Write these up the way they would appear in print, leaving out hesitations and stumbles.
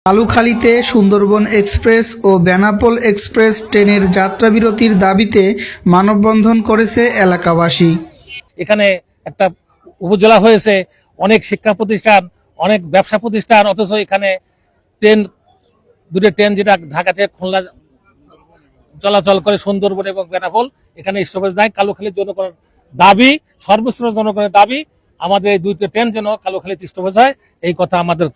কালুখালীতে Sundarban express ও Benapole express ট্রেনের যাত্রাবিরতির দাবিতে মানববন্ধন করেছে এলাকাবাসী। এখানে একটা উপজেলা হয়েছে, অনেক শিক্ষা প্রতিষ্ঠান, অনেক ব্যবসা প্রতিষ্ঠান, অথচ এখানে দুটো ট্রেন যেটা ঢাকা থেকে খুলনা চলাচল করে সুন্দরবন এবং বেনাপোল, এখানে স্টপেজ নাই। কালুখালীর জনগণের দাবি, সর্বস্তরের জনগণের দাবি, আমাদের এই দুইটা ট্রেন যেন কালুখালীতে স্টপেজ হয়, এই কথা আমাদের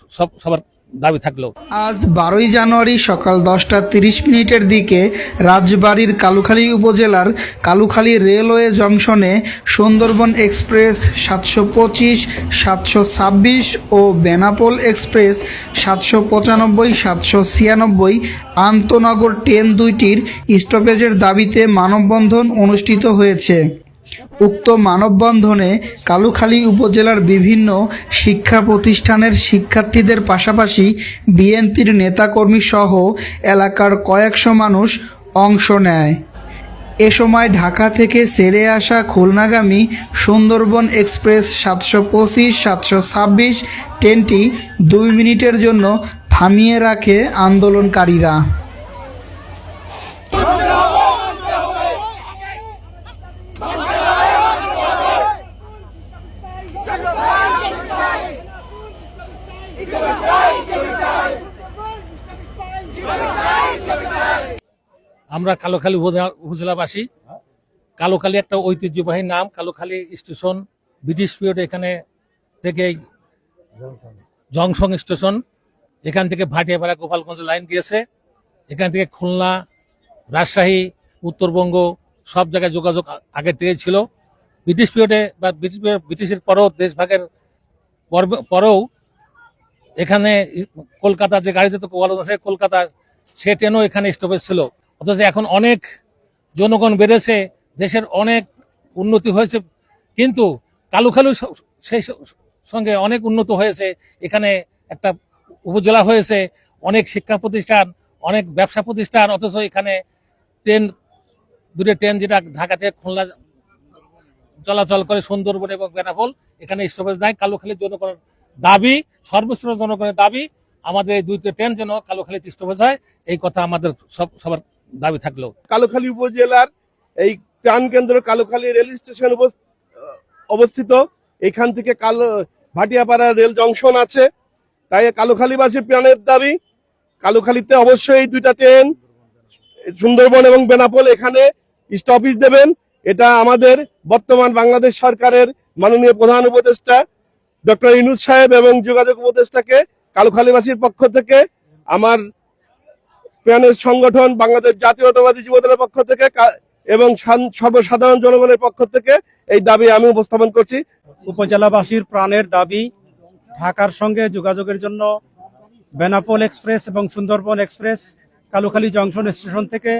সবার দাবি থাকলো। আজ 12 জানুয়ারি সকাল 10:30 দিকে রাজবাড়ীর কালুখালী উপজেলার কালুখালী রেলওয়ে জংশনে সুন্দরবন এক্সপ্রেস 725, 726 ও বেনাপোল এক্সপ্রেস 795, 796 আন্তনগর ট্রেন দুইটির স্টপেজের দাবিতে মানববন্ধন অনুষ্ঠিত হয়েছে। উক্ত মানববন্ধনে কালুখালী উপজেলার বিভিন্ন শিক্ষা প্রতিষ্ঠানের শিক্ষার্থীদের পাশাপাশি বিএনপির নেতাকর্মী সহ এলাকার কয়েকশো মানুষ অংশ নেয়। এ সময় ঢাকা থেকে ছেড়ে আসা খুলনাগামী সুন্দরবন এক্সপ্রেস 725, 726 ট্রেনটি 2 মিনিটের জন্য থামিয়ে রাখে আন্দোলনকারীরা। আমরা কালুখালী উপজেলাবাসী। কালুখালী একটা ঐতিহ্যবাহী নাম। কালুখালী স্টেশন ব্রিটিশ পিরিয়ডে এখানে থেকে জংশন স্টেশন, এখান থেকে ভাটিয়াপাড়া গোপালগঞ্জ লাইন গিয়েছে। এখান থেকে খুলনা, রাজশাহী, উত্তরবঙ্গ সব জায়গায় যোগাযোগ আগে থেকে ছিল। ব্রিটিশ পিরিয়ডে বা ব্রিটিশের পরেও, দেশভাগের পরেও এখানে কলকাতা যে গাড়ি যেত গোপালগঞ্জ থেকে কলকাতা, সে ট্রেনও এখানে স্টপেজ ছিল। অথচ এখন অনেক জনগণ বেড়েছে, দেশের অনেক উন্নতি হয়েছে, কিন্তু কালুখালী সেই সঙ্গে অনেক উন্নত হয়েছে। এখানে একটা উপজেলা হয়েছে, অনেক শিক্ষা প্রতিষ্ঠান, অনেক ব্যবসা প্রতিষ্ঠান, অথচ এখানে দুটো ট্রেন যেটা ঢাকা থেকে খুলনা চলাচল করে সুন্দরবন এবং বেনাপোল, এখানে স্টপেজ নাই। কালুখালীর জনগণের দাবি, সর্বস্তরের জনগণের দাবি, আমাদের এই দুইটা ট্রেন যেন কালুখালীতে স্টপেজ হয়, এই কথা আমাদের সবার দাবি থাকলো। কালুখালী উপজেলার এই প্রাণকেন্দ্র কালুখালী রেল স্টেশন অবস্থিত। এখান থেকে ভাটিয়াপাড়া রেল জংশন আছে, তাই কালুখালীবাসীর প্রাণের দাবি কালুখালীতে অবশ্যই এই দুইটা ট্রেন সুন্দরবন এবং বেনাপোল এখানে স্টপেজ দেবেন। এটা আমাদের বর্তমান বাংলাদেশ সরকারের মাননীয় প্রধান উপদেষ্টা ডক্টর ইউনূস সাহেব এবং যোগাযোগ উপদেষ্টাকে কালুখালীবাসীর পক্ষ থেকে, আমার প্রাণের সংগঠন বাংলাদেশ জাতীয়তাবাদী যুবদলের পক্ষ থেকে এবং সর্বসাধারণ জনগণের পক্ষ থেকে এই দাবি আমি উপস্থাপন করছি। উপজেলাবাসীর প্রাণের দাবি, ঢাকার সঙ্গে যোগাযোগের জন্য বেনাপোল এক্সপ্রেস এবং Sundarban express Kalukhali junction station থেকে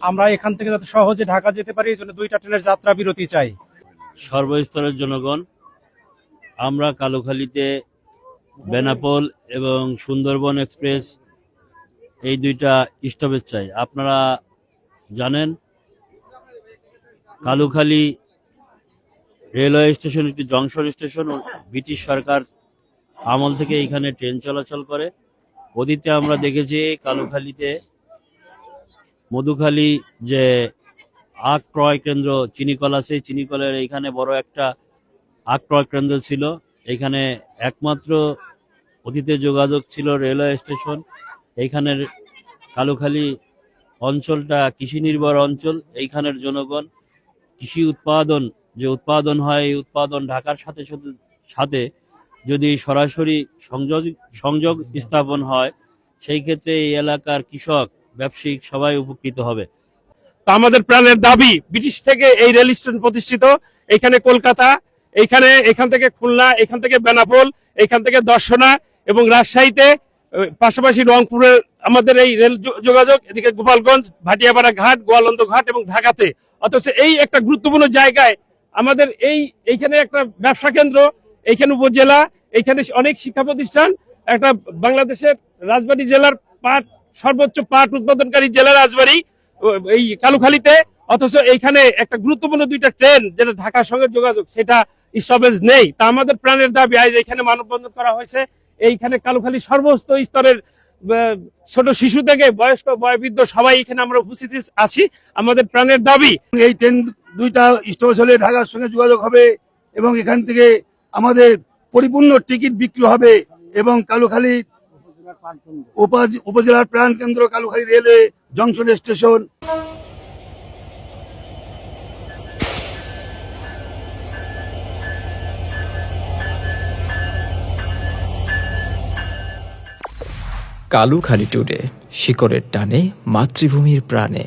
আমরা এখান থেকে যাতে সহজে ঢাকা যেতে পারি, এই জন্য দুইটা ট্রেনের যাত্রা বিরতি চাই। সর্বস্তরের জনগণ আমরা কালুখালীতে বেনাপোল এবং সুন্দরবন এক্সপ্রেস এই দুইটা স্টপেজ চাই। আপনারা জানেন কালুখালী রেলওয়ে স্টেশন একটি জংশন স্টেশন। ব্রিটিশ সরকার আমল থেকে এখানে ট্রেন চলাচল করে। অতীতে আমরা দেখেছি কালুখালীতে মধুখালী যে আখ ক্রয় কেন্দ্র চিনিকল আছে, চিনিকলের এখানে বড় একটা আখ ক্রয় কেন্দ্র ছিল। এখানে একমাত্র অতীতে যোগাযোগ ছিল রেলওয়ে স্টেশন। এইখানের কালুখালী অঞ্চলটা কৃষি নির্ভর অঞ্চল। এইখানের জনগণ কৃষি উৎপাদন যে উৎপাদন হয়, এই উৎপাদন ঢাকার সাথে সাথে যদি সরাসরি সংযোগ স্থাপন হয়, সেই ক্ষেত্রে এই এলাকার কৃষক, ব্যবসায়িক সবাই উপকৃত হবে। তা আমাদের প্রাণের দাবি, ব্রিটিশ থেকে এই রেল স্টেশন প্রতিষ্ঠিত। এখানে কলকাতা, এখান থেকে খুলনা, এখান থেকে বেনাপোল, এখান থেকে দর্শনা এবং রাজশাহীতে, পাশাপাশি রংপুরের আমাদের এই রেল যোগাযোগ, এদিকে গোপালগঞ্জ, ভাটিয়াপাড়া ঘাট, গোয়ালন্দ ঘাট এবং ঢাকাতে। অথচ এই একটা গুরুত্বপূর্ণ জায়গায় আমাদের এইখানে একটা ব্যবসা কেন্দ্র, এইখানে উপজেলা, এইখানে অনেক শিক্ষা প্রতিষ্ঠান, একটা বাংলাদেশের রাজবাড়ী জেলার সর্বোচ্চ পাট উৎপাদনকারী জেলা রাজবাড়ী এই কালুখালীতে। অথচ এইখানে একটা গুরুত্বপূর্ণ দুইটা ট্রেন যেটা ঢাকার সঙ্গে যোগাযোগ, সেটা স্টপেজ নেই। তা আমাদের প্রাণের দাবি, আজ এখানে মানববন্ধন করা হয়েছে। এইখানে কালুখালী সর্বস্ত স্তরের ছোট শিশু থেকে বয়স্ক বয়োবৃদ্ধ সবাই এখানে আমরা উপস্থিত আছি। আমাদের প্রাণের দাবি এই ট্রেন দুইটা স্টপেজ হলে ঢাকার সঙ্গে যোগাযোগ হবে এবং এখান থেকে আমাদের পরিপূর্ণ টিকিট বিক্রি হবে এবং কালুখালী উপজেলার প্রাণ কেন্দ্র Kalukhali railway junction station. Kalukhali today, শিকড়ের টানে মাতৃভূমির প্রাণে।